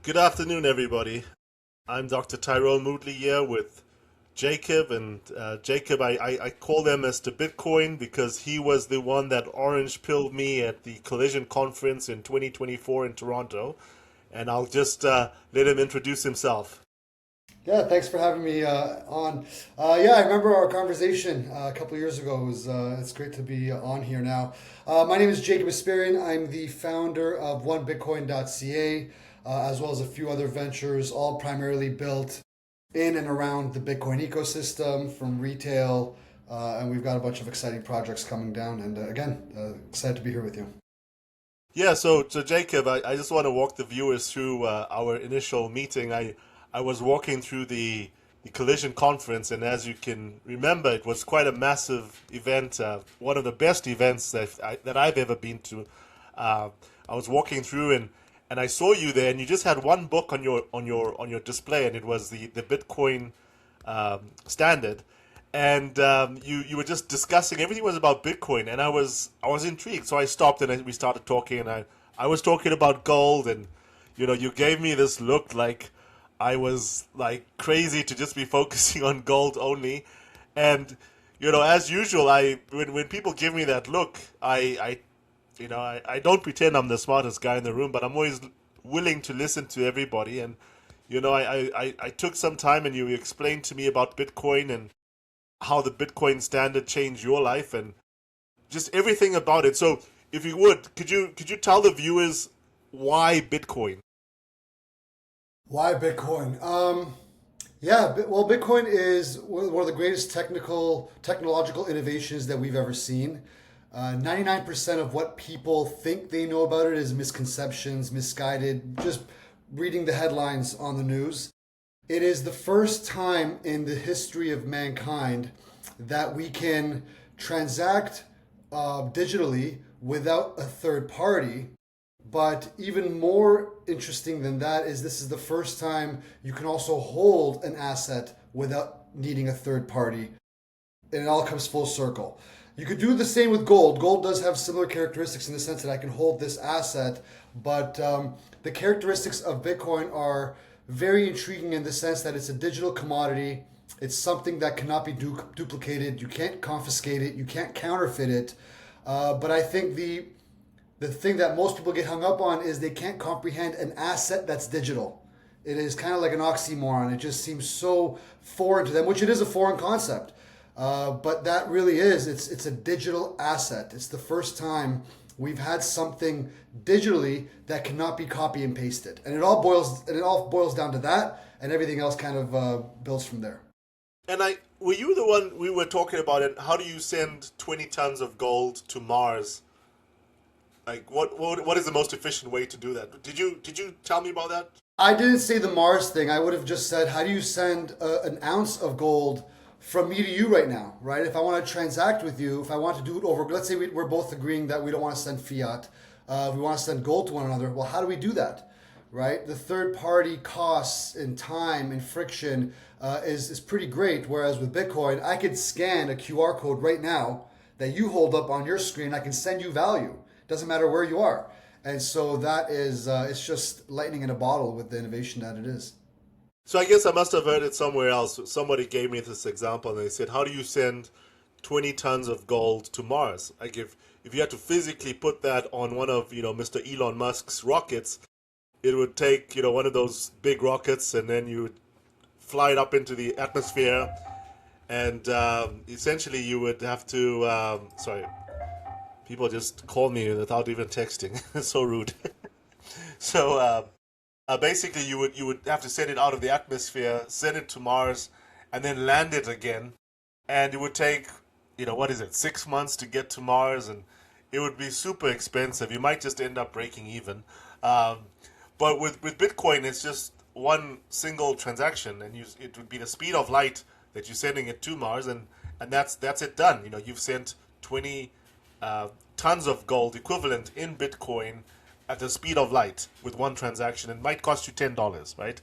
Good afternoon, everybody. I'm Dr. Tyrone Moodley here with Jacob, and Jacob, I call him Mr. Bitcoin because he was the one that orange pilled me at the Collision Conference in 2024 in Toronto, and I'll just let him introduce himself. Yeah, thanks for having me on. Yeah, I remember our conversation a couple years ago. It's great to be on here now. My name is Jacob Asparian. I'm the founder of onebitcoin.ca, as well as a few other ventures, all primarily built in and around the Bitcoin ecosystem, from retail, and we've got a bunch of exciting projects coming down. And again, excited to be here with you. Yeah, so Jacob, I just want to walk the viewers through our initial meeting. I was walking through the Collision Conference, and as you can remember, it was quite a massive event, one of the best events that I've ever been to. Uh, I was walking through, and I saw you there, and you just had one book on your display, and it was the Bitcoin standard, and you were just discussing everything was about Bitcoin, and I was intrigued, so I stopped and we started talking, and I was talking about gold, and you gave me this look like I was like crazy to just be focusing on gold only, and as usual, when people give me that look, I don't pretend I'm the smartest guy in the room, but I'm always willing to listen to everybody, and I took some time and you explained to me about Bitcoin and how the Bitcoin standard changed your life and just everything about it. So, if you would, could you tell the viewers why Bitcoin? Why Bitcoin? Yeah, well, Bitcoin is one of the greatest technological innovations that we've ever seen. 99% of what people think they know about it is misconceptions, misguided, just reading the headlines on the news. It is the first time in the history of mankind that we can transact digitally without a third party. But even more interesting than that is this is the first time you can also hold an asset without needing a third party. And it all comes full circle. You could do the same with gold. Gold does have similar characteristics in the sense that I can hold this asset, but the characteristics of Bitcoin are very intriguing in the sense that it's a digital commodity. It's something that cannot be duplicated. You can't confiscate it. You can't counterfeit it. But I think the thing that most people get hung up on is they can't comprehend an asset that's digital. It is kind of like an oxymoron. It just seems so foreign to them, which it is a foreign concept. But that really is. It's a digital asset. It's the first time we've had something digitally that cannot be copy and pasted, and it all boils down to that, and everything else kind of builds from there. And I were you the one we were talking about it? How do you send 20 tons of gold to Mars? Like what is the most efficient way to do that? Did you tell me about that? I didn't say the Mars thing. I would have just said, how do you send an ounce of gold from me to you right now, right? If I want to transact with you, if I want to do it over, let's say we're both agreeing that we don't want to send fiat, we want to send gold to one another. Well, how do we do that, right? The third party costs and time and friction is pretty great. Whereas with Bitcoin, I could scan a QR code right now that you hold up on your screen. I can send you value. Doesn't matter where you are. And so that is, it's just lightning in a bottle with the innovation that it is. So I guess I must have heard it somewhere else. Somebody gave me this example, and they said, "How do you send 20 tons of gold to Mars?" Like if you had to physically put that on one of Mr. Elon Musk's rockets, it would take one of those big rockets, and then you would fly it up into the atmosphere, and essentially you would have to. Sorry, people just call me without even texting. It's so rude. So. Basically, you would have to send it out of the atmosphere, send it to Mars, and then land it again. And it would take, what is it, 6 months to get to Mars, and it would be super expensive. You might just end up breaking even. Um, but with Bitcoin, it's just one single transaction, and it would be the speed of light that you're sending it to Mars, and that's it done. You've sent 20 tons of gold equivalent in Bitcoin at the speed of light with one transaction. It might cost you $10, right?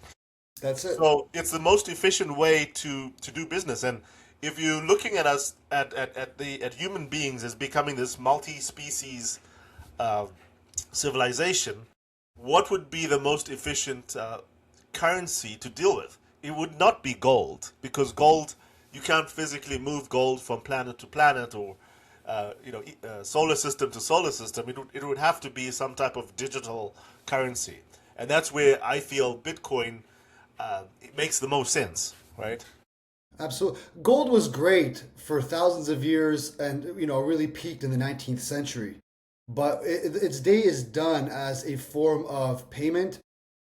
That's it. So it's the most efficient way to do business. And if you're looking at us at human beings as becoming this multi-species uh, civilization, what would be the most efficient currency to deal with? It would not be gold, because gold, you can't physically move gold from planet to planet, or solar system to solar system. It would have to be some type of digital currency, and that's where I feel Bitcoin it makes the most sense, right? Absolutely. Gold was great for thousands of years and, really peaked in the 19th century. But its day is done as a form of payment.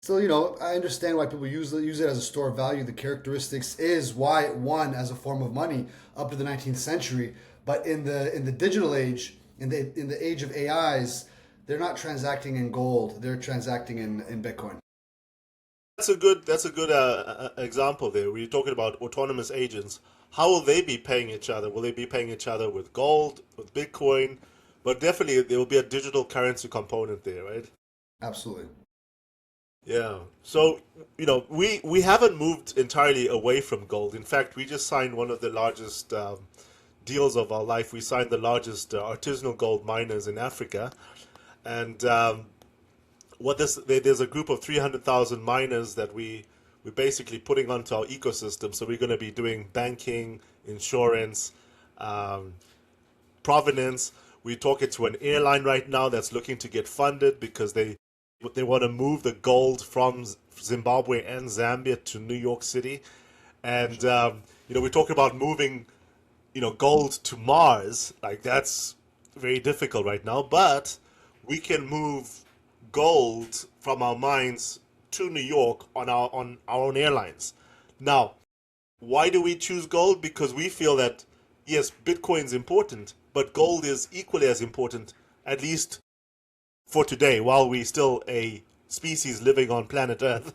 So, I understand why people use it as a store of value. The characteristics is why it won as a form of money up to the 19th century. But in the digital age, in the age of AIs, they're not transacting in gold. They're transacting in Bitcoin. That's a good example there. We're talking about autonomous agents. How will they be paying each other? Will they be paying each other with gold, with Bitcoin? But definitely there will be a digital currency component there, right? Absolutely. Yeah. So, we haven't moved entirely away from gold. In fact, we just signed one of the largest deals of our life. We signed the largest artisanal gold miners in Africa. And there's a group of 300,000 miners that we're basically putting onto our ecosystem. So we're going to be doing banking, insurance, um, provenance. We're talking to an airline right now that's looking to get funded because they want to move the gold from Zimbabwe and Zambia to New York City, and we're talking about moving gold to Mars. Like, that's very difficult right now, but we can move gold from our mines to New York on our own airlines. Now, why do we choose gold? Because we feel that, yes, Bitcoin's important, but gold is equally as important, at least for today, while we're still a species living on planet Earth.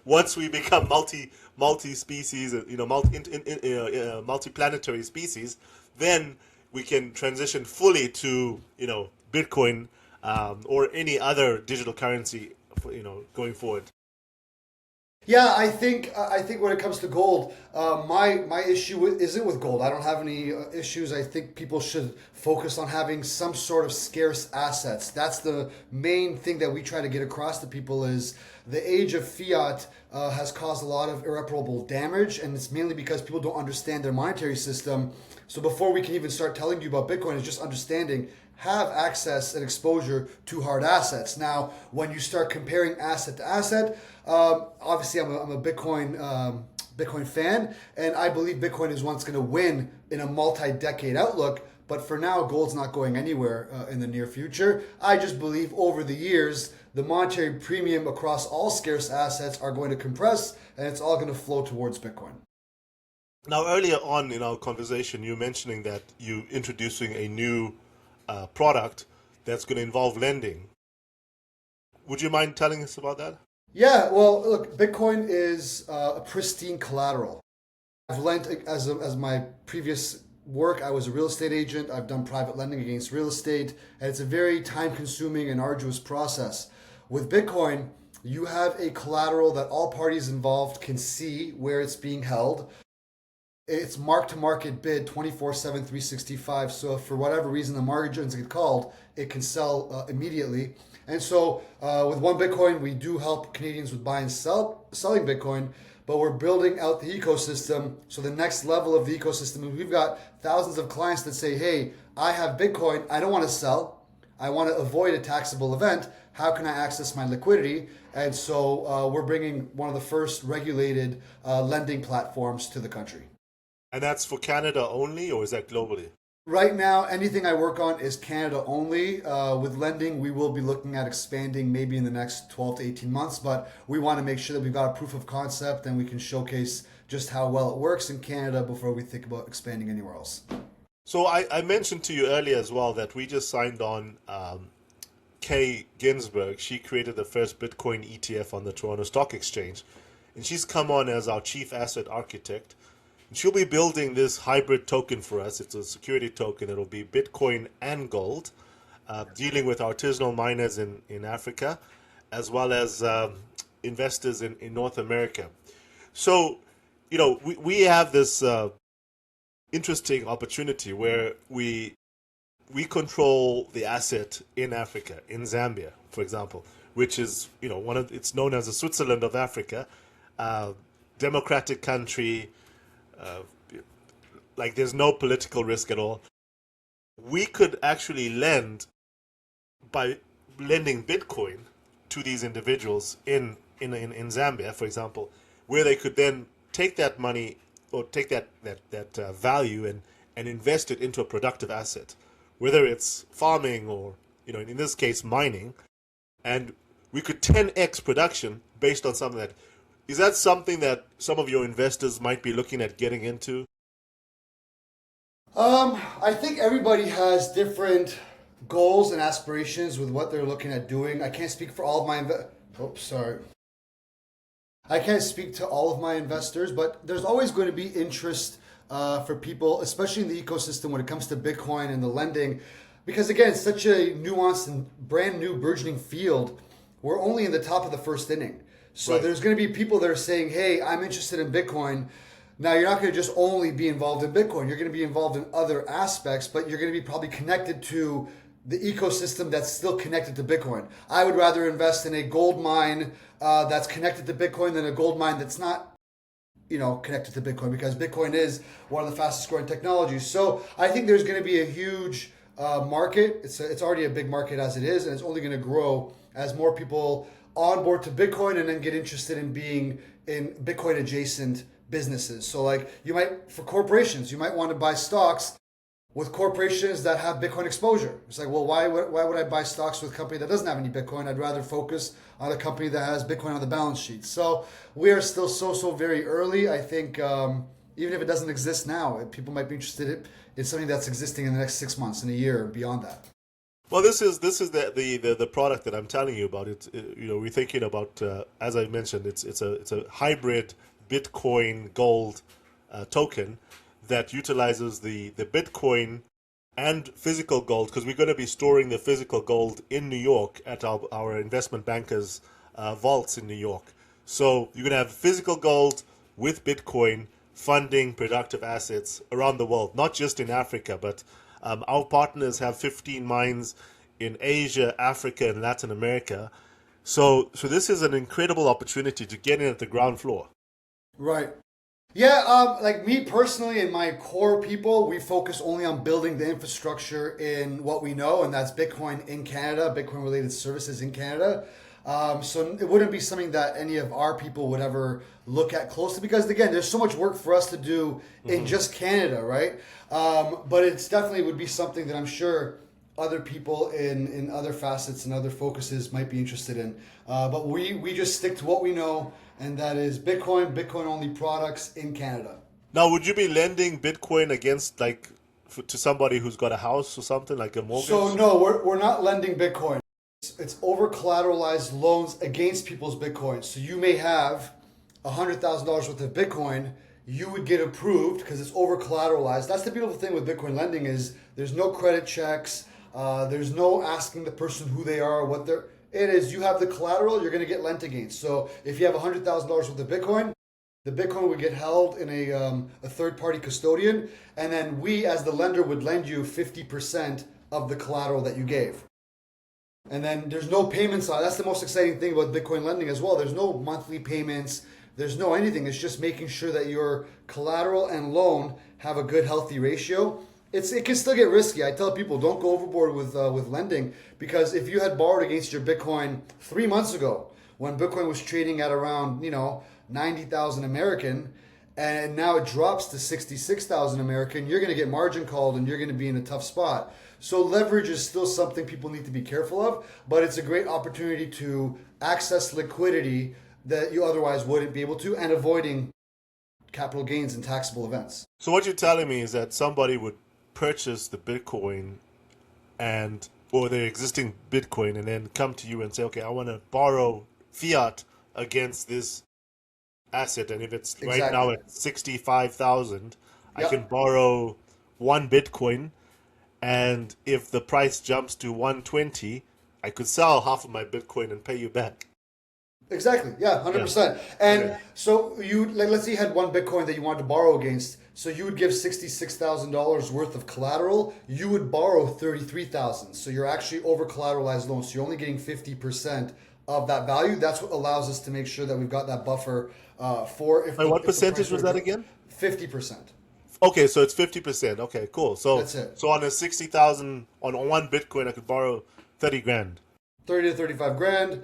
Once we become multi species, multi-planetary species, then we can transition fully to Bitcoin, or any other digital currency, going forward. Yeah, I think when it comes to gold, my issue isn't with gold. I don't have any issues. I think people should focus on having some sort of scarce assets. That's the main thing that we try to get across to people. Is the age of fiat has caused a lot of irreparable damage, and it's mainly because people don't understand their monetary system. So before we can even start telling you about Bitcoin, it's just understanding, have access and exposure to hard assets. Now, when you start comparing asset to asset, obviously I'm a Bitcoin fan, and I believe Bitcoin is once going to win in a multi-decade outlook. But for now, gold's not going anywhere in the near future. I just believe over the years, the monetary premium across all scarce assets are going to compress, and it's all going to flow towards Bitcoin. Now, earlier on in our conversation, you were mentioning that you introducing a new product that's going to involve lending. Would you mind telling us about that? Yeah, well, look, Bitcoin is a pristine collateral. I've lent as my previous work. I was a real estate agent. I've done private lending against real estate, and it's a very time-consuming and arduous process. With Bitcoin, you have a collateral that all parties involved can see where it's being held. It's mark to market bid 24/7, 365. So if for whatever reason the margins get called, it can sell immediately. And so with one Bitcoin, we do help Canadians with buying and selling Bitcoin, but we're building out the ecosystem. So the next level of the ecosystem, we've got thousands of clients that say, hey, I have Bitcoin. I don't want to sell. I want to avoid a taxable event. How can I access my liquidity? And so we're bringing one of the first regulated lending platforms to the country. And that's for Canada only, or is that globally? Right now, anything I work on is Canada only. With lending, we will be looking at expanding maybe in the next 12 to 18 months, but we want to make sure that we've got a proof of concept and we can showcase just how well it works in Canada before we think about expanding anywhere else. So I mentioned to you earlier as well that we just signed on Kay Ginsberg. She created the first Bitcoin ETF on the Toronto Stock Exchange, and she's come on as our chief asset architect. She'll be building this hybrid token for us. It's a security token. It'll be Bitcoin and gold, dealing with artisanal miners in Africa, as well as investors in North America. So, we have this interesting opportunity where we control the asset in Africa, in Zambia, for example. which is, it's known as the Switzerland of Africa, democratic country, uh, like there's no political risk at all. We could actually lend by lending Bitcoin to these individuals in Zambia, for example, where they could then take that money or take that value and invest it into a productive asset, whether it's farming or, in this case, mining, and we could 10x production based on something that. Is that something that some of your investors might be looking at getting into? I think everybody has different goals and aspirations with what they're looking at doing. I can't speak for all of my I can't speak to all of my investors, but there's always going to be interest for people, especially in the ecosystem when it comes to Bitcoin and the lending, because again, it's such a nuanced and brand new burgeoning field. We're only in the top of the first inning. So Right. there's going to be people that are saying, hey, I'm interested in Bitcoin. Now, you're not going to just only be involved in Bitcoin. You're going to be involved in other aspects, but you're going to be probably connected to the ecosystem that's still connected to Bitcoin. I would rather invest in a gold mine that's connected to Bitcoin than a gold mine that's not, connected to Bitcoin, because Bitcoin is one of the fastest growing technologies. So I think there's going to be a huge market. It's already a big market as it is, and it's only going to grow as more people onboard to Bitcoin and then get interested in being in Bitcoin adjacent businesses. So like for corporations, you might want to buy stocks with corporations that have Bitcoin exposure. It's like, well, why would I buy stocks with a company that doesn't have any Bitcoin? I'd rather focus on a company that has Bitcoin on the balance sheet. So we are still so very early. I think even if it doesn't exist now, people might be interested in something that's existing in the next 6 months, in a year, and beyond that. Well, this is the product that I'm telling you about. We're thinking about, as I mentioned, it's a hybrid Bitcoin gold token that utilizes the Bitcoin and physical gold, because we're going to be storing the physical gold in New York at our investment bankers' vaults in New York. So you're going to have physical gold with Bitcoin funding productive assets around the world, not just in Africa, but our partners have 15 mines in Asia, Africa, and Latin America. So this is an incredible opportunity to get in at the ground floor. Right. Yeah, like me personally and my core people, we focus only on building the infrastructure in what we know, and that's Bitcoin in Canada, Bitcoin related services in Canada. So it wouldn't be something that any of our people would ever look at closely, because again, there's so much work for us to do in just Canada, right? But it's definitely would be something that I'm sure other people in other facets and other focuses might be interested in. But we just stick to what we know, and that is Bitcoin only products in Canada. Now, would you be lending Bitcoin against to somebody who's got a house or something, like a mortgage? So no, we're not lending Bitcoin. It's over collateralized loans against people's Bitcoin. So you may have $100,000 worth of Bitcoin. You would get approved because it's over collateralized. That's the beautiful thing with Bitcoin lending is there's no credit checks. There's no asking the person who they are, what they're. It is you have the collateral, you're going to get lent against. So if you have $100,000 worth of Bitcoin, the Bitcoin would get held in a third-party custodian, and then we, as the lender, would lend you 50% of the collateral that you gave. And then there's no payments on. That's the most exciting thing about Bitcoin lending as well. There's no monthly payments. There's no anything. It's just making sure that your collateral and loan have a good, healthy ratio. It can still get risky. I tell people don't go overboard with lending, because if you had borrowed against your Bitcoin 3 months ago when Bitcoin was trading at around 90,000 American, and now it drops to 66,000 American, you're going to get margin called and you're going to be in a tough spot. So leverage is still something people need to be careful of, but it's a great opportunity to access liquidity that you otherwise wouldn't be able to, and avoiding capital gains and taxable events. So what you're telling me is that somebody would purchase the Bitcoin or their existing Bitcoin and then come to you and say, okay, I want to borrow fiat against this asset, and if it's right now at 65,000, I can borrow 1 Bitcoin, and if the price jumps to 120, I could sell half of my Bitcoin and pay you back. Exactly. Yeah, 100%. And so let's say you had 1 Bitcoin that you wanted to borrow against. So you would give $66,000 worth of collateral. You would borrow $33,000. So you're actually over collateralized loans. So you're only getting 50% of that value. That's what allows us to make sure that we've got that buffer for And what if the price percentage were was to that go again? 50%. Okay, so it's 50%. Okay, cool. So That's it. so on a 60,000 on one Bitcoin, I could borrow 30 grand. 30 to 35 grand,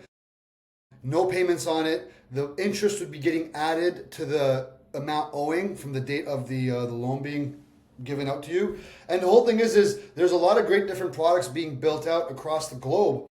no payments on it. The interest would be getting added to the amount owing from the date of the loan being given out to you. And the whole thing is there's a lot of great different products being built out across the globe.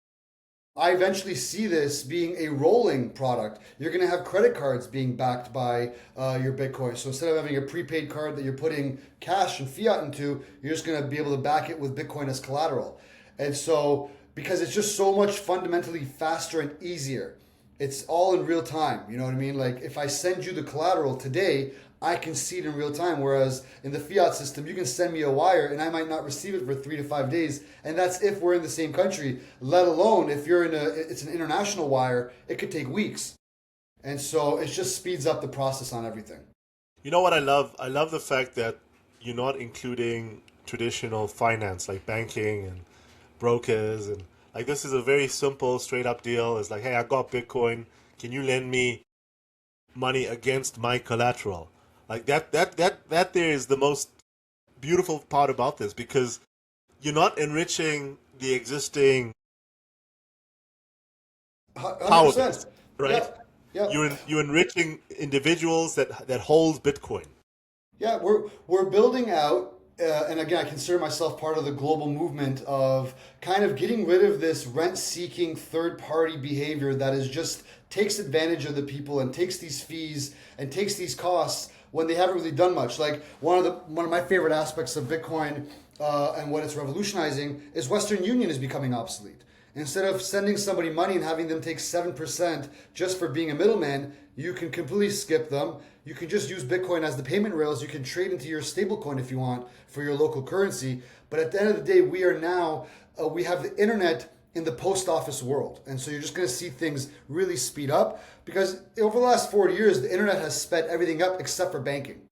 I eventually see this being a rolling product. You're going to have credit cards being backed by your Bitcoin. So instead of having a prepaid card that you're putting cash and fiat into, you're just going to be able to back it with Bitcoin as collateral. And so, because it's just so much fundamentally faster and easier, it's all in real time. You know what I mean? Like if I send you the collateral today, I can see it in real time. Whereas in the fiat system, you can send me a wire and I might not receive it for 3 to 5 days. And that's if we're in the same country, let alone if you're it's an international wire, it could take weeks. And so it just speeds up the process on everything. You know what I love? I love the fact that you're not including traditional finance like banking and brokers, and like this is a very simple, straight up deal. It's like, hey, I got Bitcoin. Can you lend me money against my collateral? Like that there is the most beautiful part about this, because you're not enriching the existing power 100%. base, right? Yeah. Yeah. You're enriching individuals that hold Bitcoin. Yeah, we're building out, and again, I consider myself part of the global movement of kind of getting rid of this rent-seeking third-party behavior that is just takes advantage of the people and takes these fees and takes these costs when they haven't really done much. Like one of my favorite aspects of Bitcoin and what it's revolutionizing is Western Union is becoming obsolete. Instead of sending somebody money and having them take 7% just for being a middleman, you can completely skip them. You can just use Bitcoin as the payment rails. You can trade into your stablecoin if you want for your local currency. But at the end of the day, we are now, we have the internet in the post office world. And so you're just going to see things really speed up because over the last 40 years, the internet has sped everything up except for banking.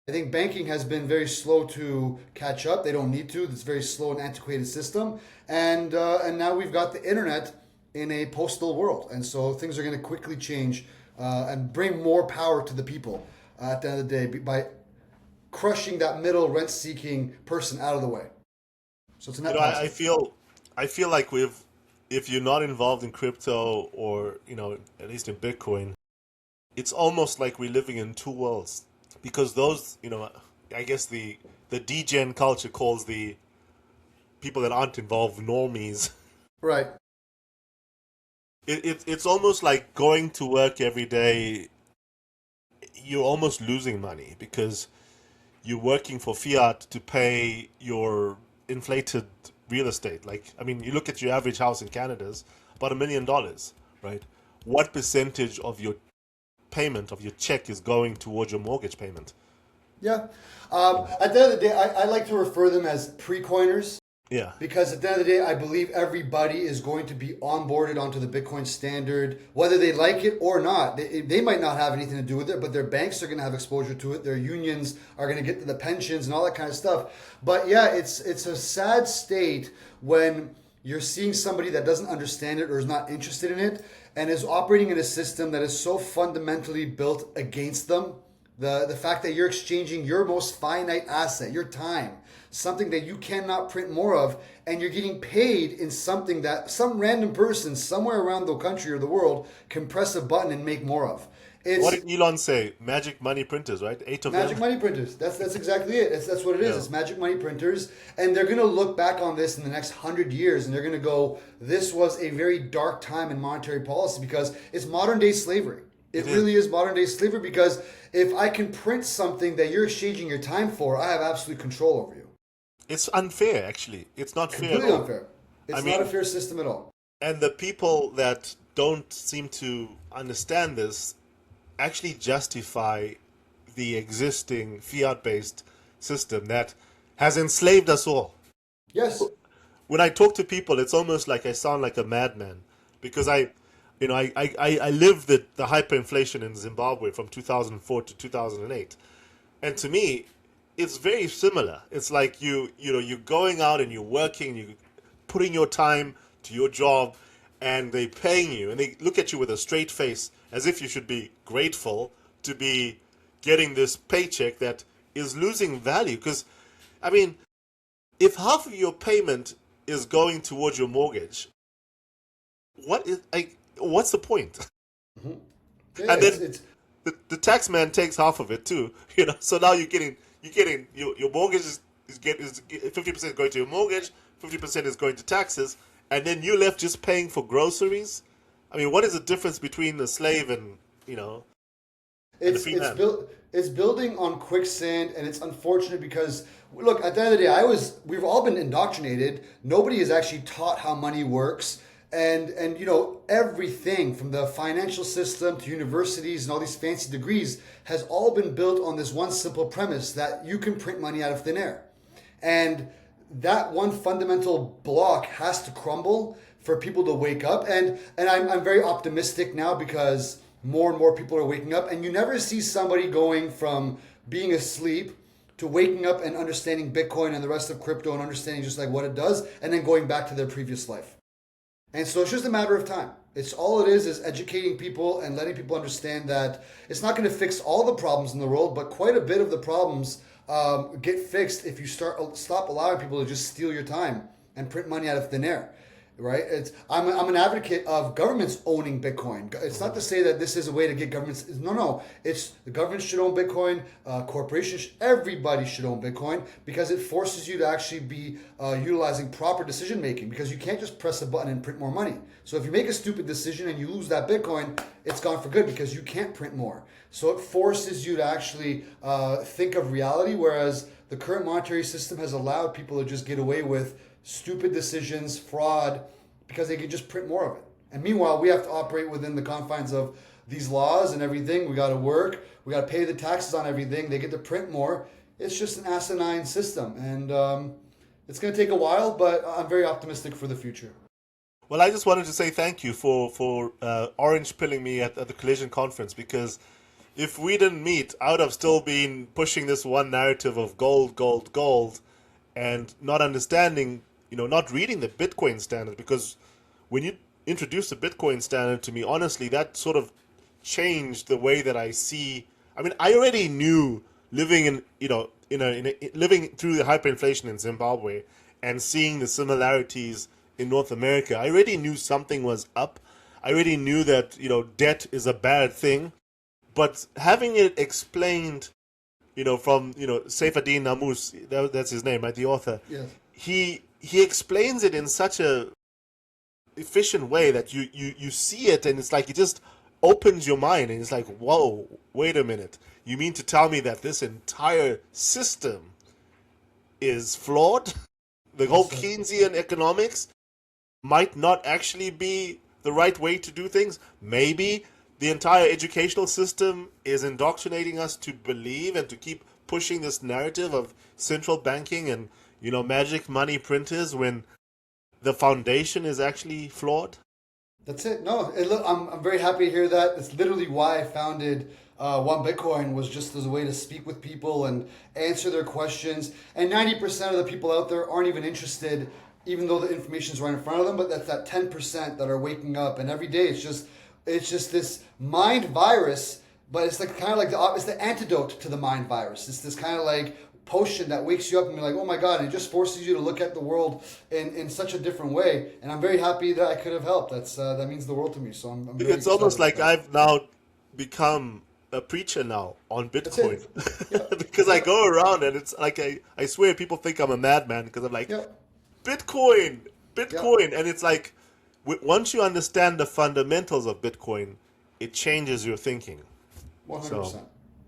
I think banking has been very slow to catch up. They don't need to. It's a very slow and antiquated system. And now we've got the internet in a postal world. And so things are going to quickly change and bring more power to the people at the end of the day by crushing that middle rent-seeking person out of the way. So it's a net positive. I feel like if you're not involved in crypto or at least in Bitcoin, it's almost like we're living in two worlds, because those I guess the degen culture calls the people that aren't involved normies. Right. It's almost like going to work every day. You're almost losing money because you're working for fiat to pay your inflated real estate. Like, I mean, you look at your average house in Canada's about $1 million, right? What percentage of your payment of your check is going towards your mortgage payment? Yeah. At the end of the day, I like to refer them as pre-coiners. Yeah. Because at the end of the day, I believe everybody is going to be onboarded onto the Bitcoin standard, whether they like it or not. They might not have anything to do with it, but their banks are going to have exposure to it. Their unions are going to get the pensions and all that kind of stuff. But yeah, it's a sad state when you're seeing somebody that doesn't understand it or is not interested in it and is operating in a system that is so fundamentally built against them. The fact that you're exchanging your most finite asset, your time, something that you cannot print more of, and you're getting paid in something that some random person somewhere around the country or the world can press a button and make more of. What did Elon say? Magic money printers, right? 8 of Magic them. money printers. That's exactly it. That's what it is. Yeah. It's magic money printers. And they're going to look back on this in the next 100 years and they're going to go, this was a very dark time in monetary policy because it's modern day slavery. It really is modern day slavery because if I can print something that you're exchanging your time for, I have absolute control over you. It's unfair, actually. It's not fair at Completely all. unfair. It's I not mean, a fair system at all. And the people that don't seem to understand this actually justify the existing fiat-based system that has enslaved us all. Yes. When I talk to people, it's almost like I sound like a madman because I lived the hyperinflation in Zimbabwe from 2004 to 2008. And to me, it's very similar. It's like you're going out and you're working, you're putting your time to your job, and they're paying you, and they look at you with a straight face as if you should be grateful to be getting this paycheck that is losing value. Because, I mean, if half of your payment is going towards your mortgage, what's the point? Mm-hmm. Yeah, And then the tax man takes half of it too. So now you're getting your mortgage is 50% going to your mortgage, 50% is going to taxes, and then you're left just paying for groceries. I mean, what is the difference between a slave and and a free man? It's building on quicksand, and it's unfortunate because look, at the end of the day, we've all been indoctrinated. Nobody is actually taught how money works. And everything from the financial system to universities and all these fancy degrees has all been built on this one simple premise that you can print money out of thin air. And that one fundamental block has to crumble for people to wake up. And I'm very optimistic now because more and more people are waking up. And you never see somebody going from being asleep to waking up and understanding Bitcoin and the rest of crypto and understanding just like what it does and then going back to their previous life. And so it's just a matter of time. It's all it is educating people and letting people understand that it's not going to fix all the problems in the world, but quite a bit of the problems get fixed if you stop allowing people to just steal your time and print money out of thin air. Right? I'm an advocate of governments owning Bitcoin. It's not to say that this is a way to get governments. No. It's the government should own Bitcoin. Corporations, everybody should own Bitcoin because it forces you to actually be utilizing proper decision making because you can't just press a button and print more money. So if you make a stupid decision and you lose that Bitcoin, it's gone for good because you can't print more. So it forces you to actually think of reality, whereas the current monetary system has allowed people to just get away with stupid decisions, fraud, because they can just print more of it. And meanwhile, we have to operate within the confines of these laws and everything. We got to work. We got to pay the taxes on everything. They get to print more. It's just an asinine system. And it's going to take a while, but I'm very optimistic for the future. Well, I just wanted to say thank you for orange pilling me at the Collision conference, because if we didn't meet, I would have still been pushing this one narrative of gold, gold, gold, and not understanding, not reading the Bitcoin standard, because when you introduced the Bitcoin standard to me, honestly, that sort of changed the way that I see. I mean, I already knew living living through the hyperinflation in Zimbabwe and seeing the similarities in North America. I already knew something was up. I already knew that, debt is a bad thing, but having it explained, from, Saifuddin Namus, that's his name, right? The author. Yes. He explains it in such a efficient way that you see it and it's like it just opens your mind and it's like, whoa, wait a minute. You mean to tell me that this entire system is flawed? The whole Keynesian economics might not actually be the right way to do things? Maybe the entire educational system is indoctrinating us to believe and to keep pushing this narrative of central banking and, magic money printers when the foundation is actually flawed? That's it. No, look, I'm very happy to hear that. It's literally why I founded One Bitcoin, was just as a way to speak with people and answer their questions. And 90% of the people out there aren't even interested, even though the information's right in front of them. But that's that 10% that are waking up, and every day it's just this mind virus. But it's like kind of like it's the antidote to the mind virus. It's this kind of like potion that wakes you up and you're like, oh my God, and it just forces you to look at the world in such a different way. And I'm very happy that I could have helped. That means the world to me. So I'm very It's almost like I've now become a preacher now on Bitcoin. Yeah. Because I go around and it's like I swear people think I'm a madman because I'm like, Yeah. Bitcoin. Yeah. And it's like, once you understand the fundamentals of Bitcoin, it changes your thinking. 100%.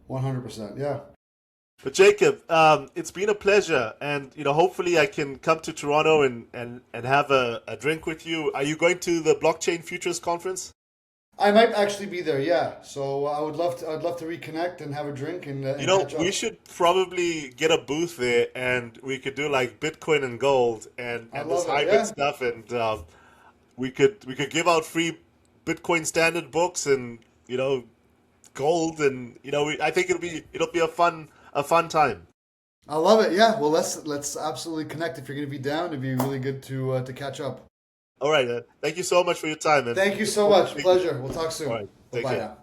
100%. Yeah. But Jacob, it's been a pleasure, and hopefully I can come to Toronto and have a drink with you. Are you going to the Blockchain Futures Conference? I might actually be there. Yeah. So I'd love to reconnect and have a drink and catch up. We should probably get a booth there, and we could do like Bitcoin and gold and this hybrid stuff, and we could give out free Bitcoin standard books and gold, and I think it'll be a fun time. I love it. Yeah. Well, let's absolutely connect if you're going to be down. It'd be really good to catch up. All right. Thank you so much for your time, and Thank you so hope to much. speak. Pleasure. We'll talk All soon. right. Take Bye-bye care. now.